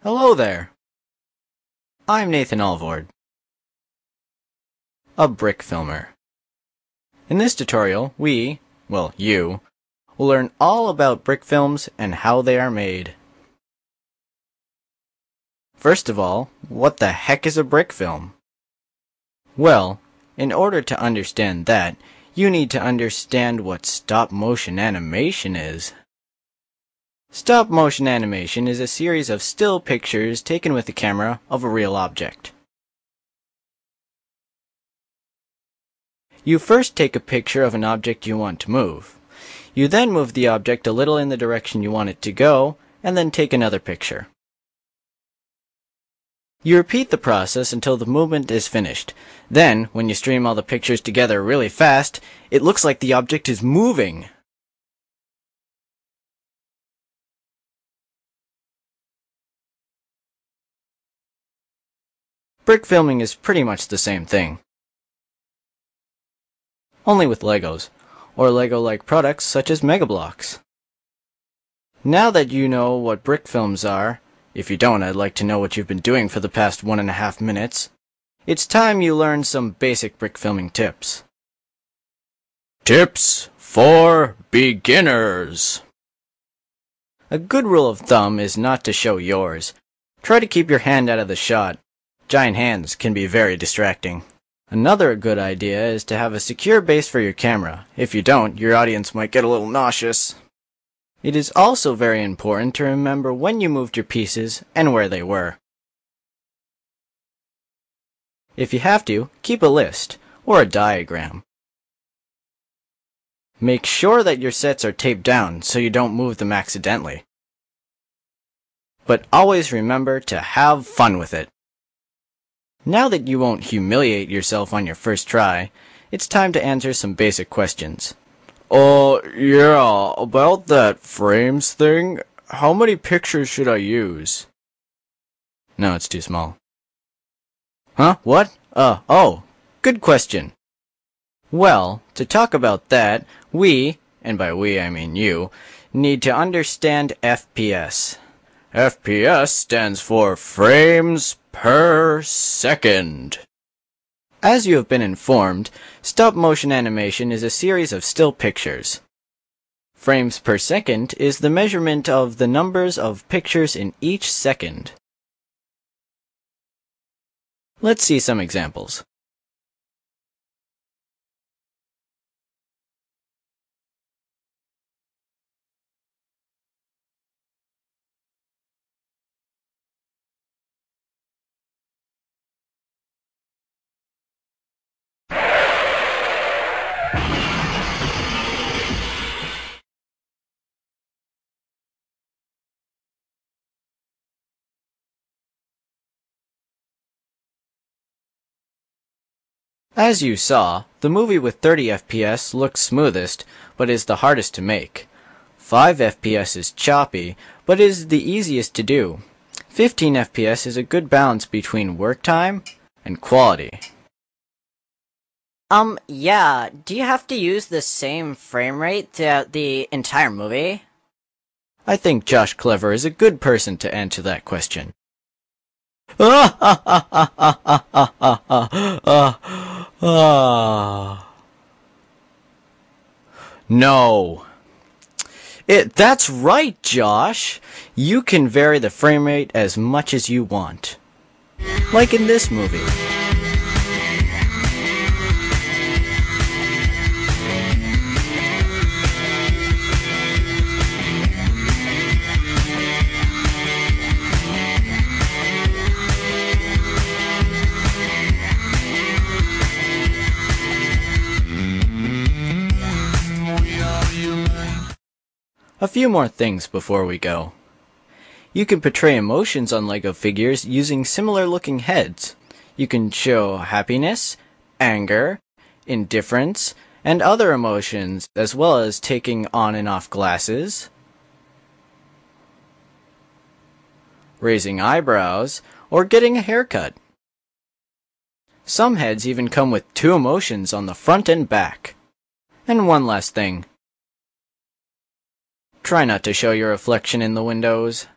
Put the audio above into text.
Hello there. I'm Nathan Alvord, a brick filmer. In this tutorial, you, will learn all about brick films and how they are made. First of all, what the heck is a brick film? Well, in order to understand that, you need to understand what stop-motion animation is. Stop-motion animation is a series of still pictures taken with the camera of a real object. You first take a picture of an object you want to move. You then move the object a little in the direction you want it to go, and then take another picture. You repeat the process until the movement is finished. Then, when you stream all the pictures together really fast, it looks like the object is moving. Brick filming is pretty much the same thing, only with Legos, or Lego-like products such as Mega Bloks. Now that you know what brick films are, if you don't, I'd like to know what you've been doing for the past 1.5 minutes. It's time you learn some basic brick filming tips. Tips for beginners. A good rule of thumb is not to show yours. Try to keep your hand out of the shot. Giant hands can be very distracting. Another good idea is to have a secure base for your camera. If you don't, your audience might get a little nauseous. It is also very important to remember when you moved your pieces and where they were. If you have to, keep a list or a diagram. Make sure that your sets are taped down so you don't move them accidentally. But always remember to have fun with it. Now that you won't humiliate yourself on your first try, it's time to answer some basic questions. Yeah, about that frames thing, how many pictures should I use? No, it's too small. Huh? What? Good question. Well, to talk about that, we, and by we I mean you, need to understand FPS. FPS stands for frames per second. As you have been informed, stop-motion animation is a series of still pictures. Frames per second is the measurement of the numbers of pictures in each second. Let's see some examples. As you saw, the movie with 30 FPS looks smoothest, but is the hardest to make. 5 FPS is choppy, but is the easiest to do. 15 FPS is a good balance between work time and quality. Yeah, do you have to use the same frame rate throughout the entire movie? I think Josh Clever is a good person to answer that question. No. That's right, Josh. You can vary the frame rate as much as you want. Like in this movie. A few more things before we go. You can portray emotions on Lego figures using similar looking heads. You can show happiness, anger, indifference, and other emotions, as well as taking on and off glasses, raising eyebrows, or getting a haircut. Some heads even come with 2 emotions on the front and back. And one last thing. Try not to show your reflection in the windows.